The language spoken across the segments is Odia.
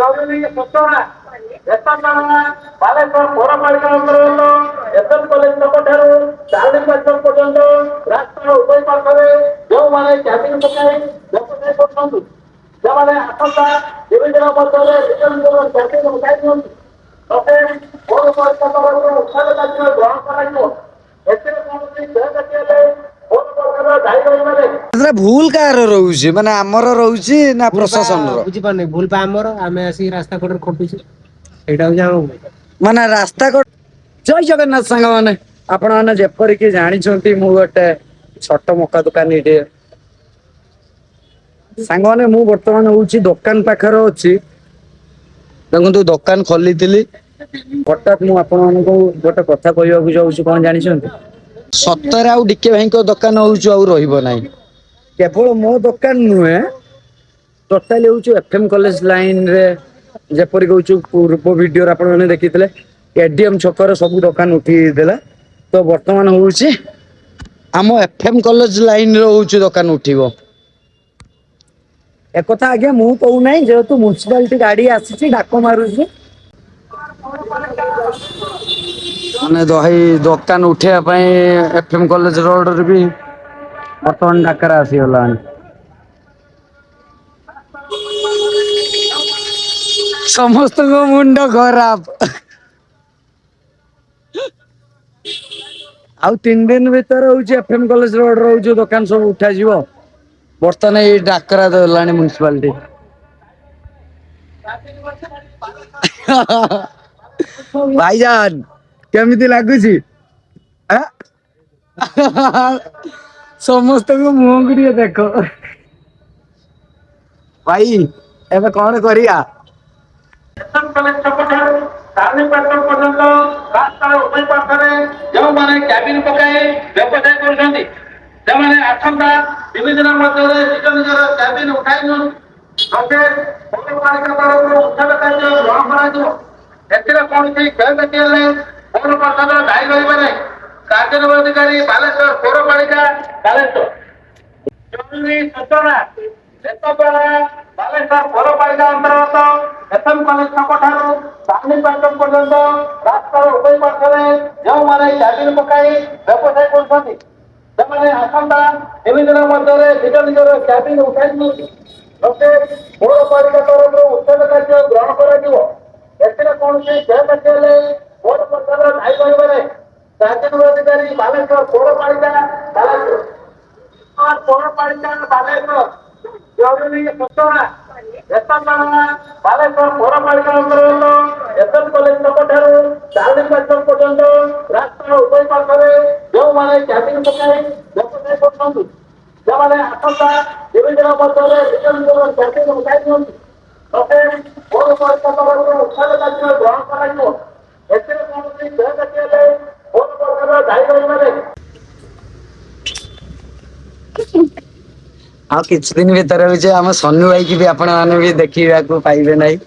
ଜରୁରୀ ସୂଚନା ଏତଦ୍ବାରା ବାଲେଶ୍ୱର ପୌରପାଳିକା ଅନ୍ତର୍ଗତ ଏସ୍ଏମ୍ କଲେଜ ଛକ ଠାରୁ ଚାର୍ଲି ପାର୍କ ପର୍ଯ୍ୟନ୍ତ ରାସ୍ତାର ଉଭୟ ପାର୍ଶ୍ୱରେ ଯେଉଁମାନେ କ୍ୟାବିନ ପକାଇ ବ୍ୟବସାୟ କରୁଛନ୍ତି, ସେମାନେ ଆସନ୍ତା 2 ଦିନ ମଧ୍ୟରେ ନିଜ ନିଜର କ୍ୟାବିନ ଉଠାଇ ଦିଅନ୍ତି। ନଚେତ୍ ପୌରପାଳିକା ତରଫରୁ ଉଚ୍ଛେଦ କାର୍ଯ୍ୟ ଗ୍ରହଣ କରାଯିବ। ଏଥିରେ କୌଣସି କ୍ଷୟକ୍ଷତି ହେଲେ ପୌରପାଳିକାର ଦାୟୀ ରହିବ ନାହିଁ। ଭୁଲ କାହାର ରହୁଛି, ମାନେ ଆମର ରହୁଛି ନା ପ୍ରଶାସନର? ବୁଝିପାରୁନି, ଭୁଲ ପା ଆମର, ଆମେ ଆସିକି ରାସ୍ତା କଡରେ ଖଟୁଛୁ, ସେଇଟା ହଉଛି ଆମ ଭୁଲ। ମାନେ ରାସ୍ତା କଡ। ଜୟ ଜଗନ୍ନାଥ ସାଙ୍ଗମାନେ, ଆପଣ ମାନେ ଯେପରିକି ଜାଣିଛନ୍ତି ମୁଁ ଗୋଟେ ଛୋଟ ମକା ଦୋକାନୀ ଟେ। ସାଙ୍ଗମାନେ ମୁଁ ବର୍ତ୍ତମାନ ହଉଛି ଦୋକାନ ପାଖରେ ଅଛି। ଦେଖନ୍ତୁ ଦୋକାନ ଖୋଲିଥିଲି, ହଠାତ୍ ମୁଁ ଆପଣ ମାନଙ୍କୁ ଗୋଟେ କଥା କହିବାକୁ ଯାଉଛି, କଣ ଜାଣିଛନ୍ତି? ସତରେ ଆଉ ଡିକେ ଭାଇଙ୍କ ଦୋକାନ ହଉଛି ଆଉ ରହିବ ନାହିଁ। କେବଳ ମୋ ଦୋକାନ ନୁହେଁ, ଟୋଟାଲି ହଉଛି ଏଫଏମ୍ କଲେଜ ଲାଇନ ରେ ଯେପରି କହୁଛୁ ପୂର୍ବ ଭିଡିଓରେ ଆପଣ ମାନେ ଦେଖିଥିଲେ ଏଡିଏମ ଛକରେ ସବୁ ଦୋକାନ ଉଠିଥିଲା। ତ ବର୍ତ୍ତମାନ ହଉଛି ଆମ ଏଫଏମ୍ କଲେଜ ଲାଇନ ର ହଉଛି ଦୋକାନ ଉଠିବ। ଏକଥା ଆଜ୍ଞା ମୁଁ କହୁନାହିଁ, ଯେହେତୁ ମ୍ୟୁନିସିପାଲିଟି ଗାଡି ଆସିଛି ଡାକ ମାରୁଛି। ମାନେ ଦହି ଦୋକାନ ଉଠେଇବା ପାଇଁ ଏଫଏମ୍ କଲେଜ ରୋଡରେ ବି ବର୍ତ୍ତମାନ ଡାକରା ଆସିଗଲାଣି। ସମସ୍ତଙ୍କ ମୁଣ୍ଡ ଖରାପ। ଆଉ 3 ଦିନ ଭିତରେ ହଉଛି ଏଫଏମ୍ କଲେଜ ରୋଡ ର ହଉଛି ଦୋକାନ ସବୁ ଉଠାଯିବ। ବର୍ତ୍ତମାନ ଏଇ ଡାକରା ଦେଲାଣି ମ୍ୟୁନିସିପାଲିଟି। ଭାଇଜାନ କେମିତି ଲାଗୁଛି? ସମସ୍ତଙ୍କ ମୁହଁକୁ ଟିକେ ଦେଖ। ଭାଇ ଏବେ କଣ କରିବା? ଏସ୍ଏମ୍ କଲେଜ ଛକ ଠାରୁ ଚାର୍ଲି ପାର୍କ ପର୍ଯ୍ୟନ୍ତ ରାସ୍ତାର ଉଭୟ ପାର୍ଶ୍ୱରେ ଯେଉଁମାନେ କ୍ୟାବିନ ପକାଇ ବ୍ୟବସାୟ କରୁଛନ୍ତି, ସେମାନେ ଆସନ୍ତା 3 ଦିନ ମଧ୍ୟରେ ନିଜ ନିଜର କ୍ୟାବିନ ଉଠାଇ ନିଅନ୍ତି। ନଚେତ୍ ପୌରପାଳିକା ତରଫରୁ ଉଚ୍ଛେଦ କାର୍ଯ୍ୟ ଗ୍ରହଣ କରାଯିବ। ଏଥିରେ କୌଣସି କ୍ଷୟକ୍ଷତି ହେଲେ ପୌରପାଳିକା ଦାୟୀ ରହିବ ନାହିଁ। କାର୍ଯ୍ୟନିର୍ବାହୀ ଅଧିକାରୀ ବାଲେଶ୍ୱର ପୌରପାଳିକା ବାଲେଶ୍ୱର। ଜରୁରୀ ସୂଚନା ଏତଦ୍ବାରା ବାଲେଶ୍ୱର ପୌରପାଳିକା ଅନ୍ତର୍ଗତ ଏସ୍ଏମ୍ କଲେଜ ଛକ ଠାରୁ ଚାର୍ଲି ପାର୍କ ପର୍ଯ୍ୟନ୍ତ ରାସ୍ତାର ଉଭୟ ପାର୍ଶ୍ୱରେ ଯେଉଁମାନେ କ୍ୟାବିନ ପକାଇ ବ୍ୟବସାୟ କରୁଛନ୍ତି, ସେମାନେ ଆସନ୍ତା 3 ଦିନ ମଧ୍ୟରେ ନିଜ ନିଜର କ୍ୟାବିନ ଉଠାଇ ଦିଅନ୍ତି। ନଚେତ୍ ପୌରପାଳିକା ତରଫରୁ ଉଚ୍ଛେଦ କାର୍ଯ୍ୟ ଗ୍ରହଣ କରାଯିବ। ଏଥିରେ କୌଣସି କ୍ଷୟକ୍ଷତି ହେଲେ ପୌରପାଳିକାର ଦାୟୀ ରହିବ ନାହିଁ। କାର୍ଯ୍ୟନିର୍ବାହୀ ଅଧିକାରୀ ବାଲେଶ୍ୱର ପୌରପାଳିକା ବାଲେଶ୍ୱର। ପୌରପାଳିକା ବାଲେଶ୍ୱର। ଜରୁରୀ ସୂଚନା ଏତଦ୍ବାରା ବାଲେଶ୍ୱର ପୌରପାଳିକା ଅନ୍ତର୍ଗତ ଏସ୍ଏମ୍ କଲେଜ ଛକ ଠାରୁ ଚାର୍ଲି ପାର୍କ ପର୍ଯ୍ୟନ୍ତ ରାସ୍ତାର ଉଭୟ ପାର୍ଶ୍ୱରେ ଯେଉଁମାନେ କ୍ୟାବିନ ପକାଇ ବ୍ୟବସାୟ କରୁଛନ୍ତି, ସେମାନେ ଆସନ୍ତା 3 ଦିନ ମଧ୍ୟରେ ନିଜ ନିଜର କ୍ୟାବିନ ଉଠାଇ ଦିଅନ୍ତି। ନଚେତ୍ ପୌରପାଳିକା ତରଫରୁ ଉଚ୍ଛେଦ କାର୍ଯ୍ୟ ଗ୍ରହଣ କରାଯିବ। ଏଥିରେ କୌଣସି କ୍ଷୟକ୍ଷତି ହେଲେ ପୌରପାଳିକାର ଦାୟୀ ରହିବ ନାହିଁ। ଆଉ କିଛି ଦିନ ଭିତରେ ହଉଛି ଆମ ସନୁ ଭାଇକି ବି ଆପଣ ମାନେ ବି ଦେଖିବାକୁ ପାଇବେ ନାହିଁ।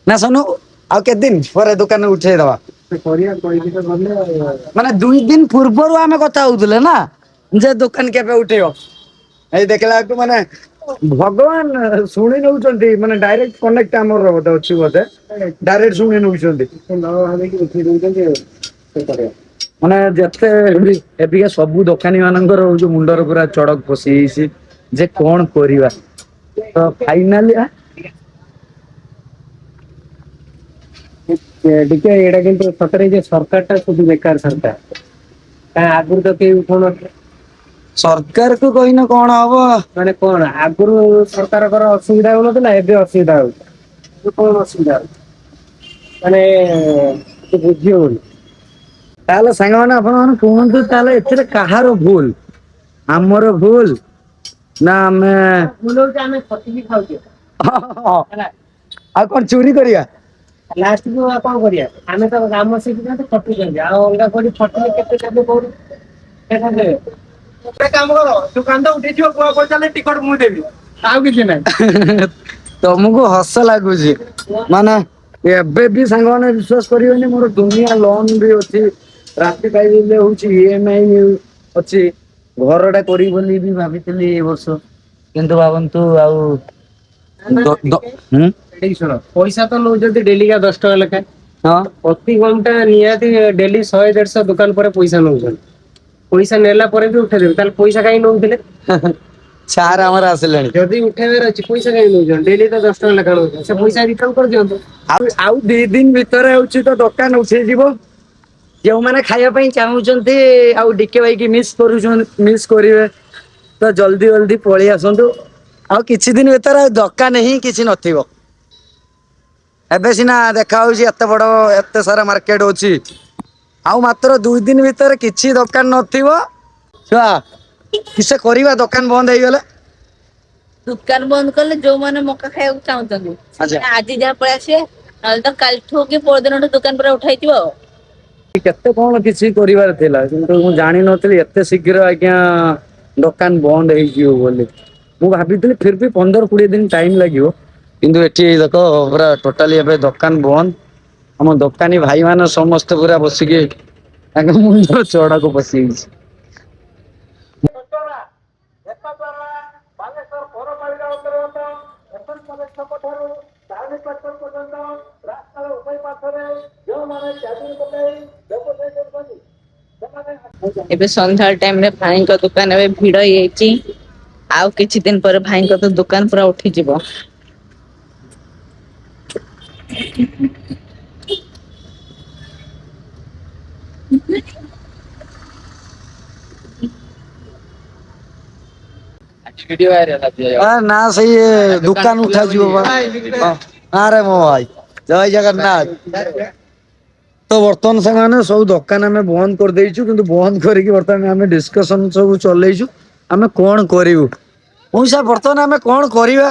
ନା ସନୁ ଆଉ କେତେ ଦିନ ପରେ ଦୋକାନ ଉଠେଇଦବା? କରିବା କହିକି ତ ଗଲେ ଆଉ। ମାନେ 2 ଦିନ ପୂର୍ବରୁ ଆମେ କଥା ହଉଥିଲେ ନା ଯେ ଦୋକାନ କେବେ ଉଠେଇବ? ଏଇ ଦେଖିଲା ବେଳକୁ ମାନେ ଭଗବାନ ଶୁଣି ନଉଛନ୍ତି, ମାନେ ଡାଇରେକ୍ଟ କନେକ୍ଟ ଆମର ବୋଧେ ଅଛି ବୋଧେ ଡାଇରେକ୍ଟ ଶୁଣି ନଉଛନ୍ତି। ନ ଭାବିକି ଉଠେଇ ଦଉଛନ୍ତି ଆଉ କଣ କରିବା। ମାନେ ଯେତେ ଏବିକା ସବୁ ଦୋକାନୀ ମାନଙ୍କର ହଉଛି ମୁଣ୍ଡର ପୁରା ଚଡକ ପଶିଯାଇଛି ଯେ କଣ କରିବା। ତ ଫାଇନାଲି ଟିକେ ଏଇଟା କିନ୍ତୁ ସତରେ ଯେ ସରକାର ଟା ସବୁ ବେକାର ସରକାର। କାଇଁ ଆଗରୁ ତ କେହି ଉଠଉନଥିଲେ। ସରକାର କୁ କହିଲେ କଣ ହବ? ମାନେ କଣ ଆଗରୁ ସରକାରଙ୍କର ଅସୁବିଧା ହଉନଥିଲା, ଏବେ ଅସୁବିଧା ହଉଛି। ଏବେ କଣ ଅସୁବିଧା ହଉଛି ମାନେ କିଛି ବୁଝି ହଉନି। ତାହେଲେ ସାଙ୍ଗମାନେ ଆପଣ ମାନେ କୁହନ୍ତୁ, ତାହେଲେ ଏଥିରେ କାହାର ଭୁଲ? ଆମର ଭୁଲ ନା ଆମେ ଭୁଲ ହଉଛି ଆମେ ଖଟିକି ଖାଉଛେ। ହଁ ହେଲା ଆଉ କଣ ଚୋରି କରିବା? ଲାଷ୍ଟକୁ ଆଉ କଣ କରିବା? ଆମେ ତ କାମ ଶିଖିଛନ୍ତି ଖଟୁଛନ୍ତି, ଆଉ ଅଲଗା କୋଉଠି ଖଟିଲେ କେତେ ଦେବେ କହୁନୁ? କେତେ ଦେବେ? ଗୋଟେ କାମ କର ଦୋକାନ ତ ଉଠିଯିବ, ପଇସା ନେଇ ଟିକଟ ମୁଁ ଦେବି, ଆଉ କିଛି ନାହିଁ। ତମକୁ ହସ ଲାଗୁଛି ମାନେ ଏବେ ବି ସାଙ୍ଗମାନେ ବିଶ୍ବାସ କରିବେନି, ମୋର ଦୁନିଆ ଲୋନ ବି ଅଛି। ରାତି ପାଇଲେ ହଉଛି EMI ଅଛି। ଘର ଟା କରିବି ବୋଲି ବି ଭାବିଥିଲି ଏ ବର୍ଷ, କିନ୍ତୁ ଭାବନ୍ତୁ ଆଉ ଏଇ ଶୁଣ ପଇସା ତ ନଉଛନ୍ତି ଡେଲି କା 10 ଟଙ୍କା ଲେଖା ହଁ ପ୍ରତି ଘଣ୍ଟା ନିହାତି ଡେଲି 100-150 ଦୋକାନ ପରେ ପଇସା ନଉଛନ୍ତି ପଇସା ନେଲା ପରେ ବି ଉଠେଇଦେବେ ତାହେଲେ ପଇସା କାହିଁ ନଉଥିଲେ ସାର୍ ଆମର ଆସିଲେଣି। ଯଦି ଉଠେଇବାର ଅଛି ପଇସା କାହିଁ ନଉଛନ୍ତି ଡେଲି ତ 10 ଟଙ୍କା ଲେଖା ନଉଛନ୍ତି ସେ ପଇସା ରିଟର୍ନ କରିଦିଅନ୍ତୁ ଆଉ 2 ଦିନ ଭିତରେ ହଉଛି ତ ଦୋକାନ ଉଠେଇଯିବ। ଯେଉଁମାନେ ଖାଇବା ପାଇଁ ଚାହୁଁଛନ୍ତି ଆଉ ଡିକେ ଭାଇକି ମିସ୍ କରିବେ ତ ଜଲଦି ଜଲଦି ପଳେଇ ଆସନ୍ତୁ। ଆଉ କିଛି ଦିନ ଭିତରେ ଆଉ ଦୋକାନ ହିଁ କିଛି ନଥିବ। ଏବେ ସିନା ଦେଖା ହଉଛି ଏତେ ବଡ ଏତେ ସାରା ମାର୍କେଟ ଅଛି। ଆଉ ମାତ୍ର 2 ଦିନ ଭିତରେ କିଛି ଦୋକାନ ନଥିବ। ଛୁଆ କିସ କରିବା ଦୋକାନ ବନ୍ଦ ହେଇଗଲେ। ଦୋକାନ ବନ୍ଦ କଲେ ଯୋଉମାନେ ମକା ଖାଇବାକୁ ଚାହୁଁଛନ୍ତି ଆଚ୍ଛା ସେମାନେ ଆଜି ଯାହା ପଳେଇ ଆସିବେ ନହେଲେ ତ କାଲିଠୁ କି ପରଦିନଠୁ ଦୋକାନ ପୁରା ଉଠାଇଥିବ ଆଉ। କେତେ କଣ କିଛି କରିବାର ଥିଲା କିନ୍ତୁ ମୁଁ ଜାଣିନଥିଲି ଏତେ ଶୀଘ୍ର ଆଜ୍ଞା ଦୋକାନ ବନ୍ଦ ହେଇଯିବ ବୋଲି। ମୁଁ ଭାବିଥିଲି ଫିର ବି 15-20 ଦିନ ଟାଇମ ଲାଗିବ କିନ୍ତୁ ଏଠି ଦେଖ ପୁରା ଟୋଟାଲି ଏବେ ଦୋକାନ ବନ୍ଦ। ଆମ ଦୋକାନୀ ଭାଇ ମାନେ ସମସ୍ତେ ପୁରା ବସିକି ତାଙ୍କ ମୁଣ୍ଡର ଚଡାକୁ ବସିଯାଇଛି। ବାଲେଶ୍ୱର ପୌରପାଳିକା ଅନ୍ତର୍ଗତ ଏସଏନ୍ କଲେଜ ଛକ ଠାରୁ ତାରିଣୀ ପେଟ୍ରୋଲ ପର୍ଯ୍ୟନ୍ତ ରାସ୍ତାର ଉଭୟ ପାର୍ଶ୍ୱରେ ଯେଉଁମାନେ କ୍ୟାବିନ ପକାଇ ବ୍ୟବସାୟ କରୁଛନ୍ତି ସେମାନେ ଏବେ ସନ୍ଧ୍ୟା ଟାଇମ ରେ ଭାଇଙ୍କ ଦୋକାନ ଏବେ ଭିଡ ହେଇଯାଇଛି। ଆଉ କିଛି ଦିନ ପରେ ଭାଇଙ୍କ ତ ଦୋକାନ ପୁରା ଉଠିଯିବ। ନା ସେଇ ଦୋକାନ ଉଠାଯିବ ବା। ଆରେ ମୋ ଭାଇ ଜୟ ଜଗନ୍ନାଥ। ତ ବର୍ତ୍ତମାନ ସେମାନେ ସବୁ ଦୋକାନ ଆମେ ବନ୍ଦ କରିଦେଇଛୁ କିନ୍ତୁ ବନ୍ଦ କରିକି ବର୍ତ୍ତମାନ ଆମେ ଡିସକସନ ସବୁ ଚଲେଇଛୁ ଆମେ କଣ କରିବୁ। ମଉସା ବର୍ତ୍ତମାନ ଆମେ କଣ କରିବା?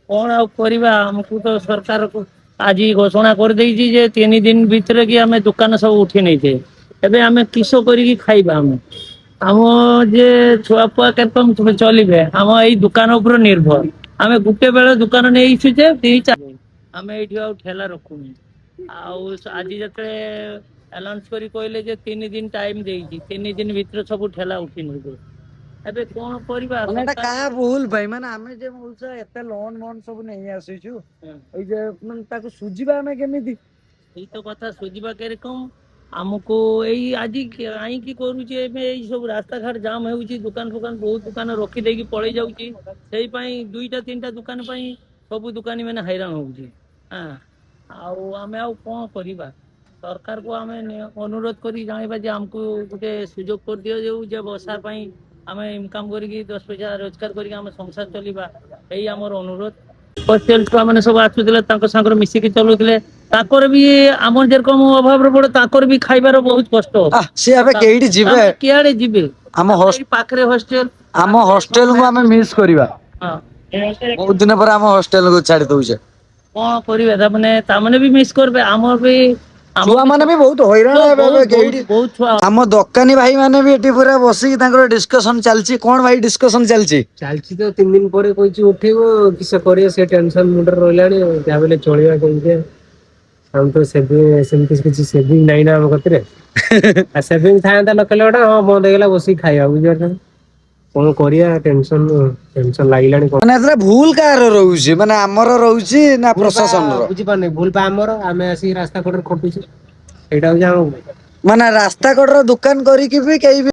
କଣ ଆଉ କରିବା ଆମକୁ ତ ସରକାରକୁ ଆଜି ଘୋଷଣା କରିଦେଇଛି ଯେ 3 ଦିନ ଭିତରେ କି ଆମେ ଦୋକାନ ସବୁ ଉଠେଇ ନେଇଛେ। ଏବେ ଆମେ କିସ କରିକି ଖାଇବା ଆମେ? ଆମ ଯେ ଛୁଆ ପୁଆ କେତେ ଚଲିବେ ଆମ ଏଇ ଦୋକାନ ଉପରେ ନିର୍ଭର। ଆମେ ଗୁଟେ ବେଳେ ଦୋକାନ ନେଇଛୁ ଯେ 2-4 ଆମେ ଏଇଠି ଆଉ ଠେଲା ରଖୁନି। ଆଉ ଆଜି ଯେତେବେଳେ ଆଲାଉନ୍ସ କରି କହିଲେ ଯେ 3 ଦିନ ଟାଇମ ଦେଇଛି 3 ଦିନ ଭିତରେ ସବୁ ଠେଲା ଉଠି ନେବେ। ଏବେ କଣ କରିବା ମାନେ ଏଟା ସରକାର କାହା ଭୁଲ ପାଇଁ ମାନେ ଆମେ ଯେ ମଉସା ଏତେ ଲୋନ ମୋନ ସବୁ ନେଇ ଆସିଛୁ ଏଇ ଯେ ମାନେ ତାକୁ ସୁଝିବା ଆମେ କେମିତି? ଏଇତ କଥା ସୁଝିବା କେରେ କମ ଆମକୁ ଏଇ ଆଜି କାହିଁକି କରୁଛି ଏବେ ଏଇ ସବୁ ରାସ୍ତାଘାଟ ଜାମ୍ ହେଉଛି ଦୋକାନ ଫୋକାନ ବହୁତ ଦୋକାନ ରଖିଦେଇକି ପଳେଇ ଯାଉଛି ସେଇ ପାଇଁ 2-3ଟା ଦୋକାନ ପାଇଁ ସବୁ ଦୋକାନୀ ମାନେ ହଇରାଣ ହଉଛି। ହଁ ଆଉ ଆମେ ଆଉ କଣ କରିବା? ସରକାରକୁ ଆମେ ଅନୁରୋଧ କରି ଜାଣିବା ଯେ ଆମକୁ ଗୋଟେ ସୁଯୋଗ କରିଦିଅ ଯାଉ ଯେ ବର୍ଷା ପାଇଁ ଆମେ ଇନକମ କରିକି 10 ପଇସା ରୋଜଗାର କରିକି ଆମେ ସଂସାର ଚଲିବା ଏଇ ଆମର ଅନୁରୋଧ। ହୋଷ୍ଟେଲ ଛୁଆ ମାନେ ସବୁ ଆସୁଥିଲେ ତାଙ୍କ ସାଙ୍ଗରେ ମିଶିକି ଚଲୁଥିଲେ। ତାଙ୍କର ବି ଆମର ଯେରକମ ଅଭାବରେ ପଡେ ତାଙ୍କର ବି ଖାଇବାର ବହୁତ କଷ୍ଟ। ସିଏ ଏବେ କେଇଠି ଯିବେ ତାମାନେ କିଆଡେ ଯିବେ ଆମ ତାପରେ ଏଇ ପାଖରେ ହଷ୍ଟେଲ ଆମ ପାଖରେ ସବୁ ହଷ୍ଟେଲକୁ ଆମେ ମିସ୍ କରିବା। ବହୁତ ଦିନ ପରେ ଆମ ହଷ୍ଟେଲକୁ ଛାଡି ଦଉଛେ। କଣ କରିବେ ତାମାନେ ବି ମିସ୍ କରିବେ ଆମର ବି ଛୁଆ ମାନେ ବି ବହୁତ ହଇରାଣ ହେବେ ଏବେ କେଇଠି ବହୁତ ଛୁଆ ଆମ ଦୋକାନୀ ଭାଇ ମାନେ ବି ଏଠି ପୁରା ବସିକି ତାଙ୍କର ଡିସକସନ ଚାଲିଛି କଣ ଭାଇ ଡିସକସନ ଚାଲିଛି? ଚାଲିଛି ତ 3 ଦିନ ପରେ କହିଛି ଉଠେଇବ କିସ କରିବ ସେ ଟେନସନ ମୁଣ୍ଡରେ ରହିଲାଣି ଯାହା ବି ହେଲେ ଚଳିବା କେମିତି? ଆମ ତ ସେମିତି କିଛି ସେଭିଂ ନାହିଁ ନା ଆମ କତିରେ। ଆ ସେଭିଂ ଥାନ୍ତା ଲକ୍ଷେ ଟଙ୍କା ହଁ ବନ୍ଦ ହେଇଗଲା ବସିକି ଖାଇବା ବୁଝିପାରୁଛ। କଣ କରିବା ଟେନସନ ଲାଗିଲାଣି। ମାନେ ଏଥିରେ ଭୁଲ କାହାର ରହୁଛି ମାନେ ଆମର ରହୁଛି ନା ଭୁଲ ବା ପ୍ରଶାସନର? ବୁଝିପାରୁନି ଭୁଲ ବା ଆମର ଆମେ ଆସିକି ରାସ୍ତା କଡରେ ଖଟୁଛୁ ସେଇଟା ହଉଛି ଆମ ମାନେ ରାସ୍ତା କଡର ଦୋକାନ କରିକି ବି କେହି ବି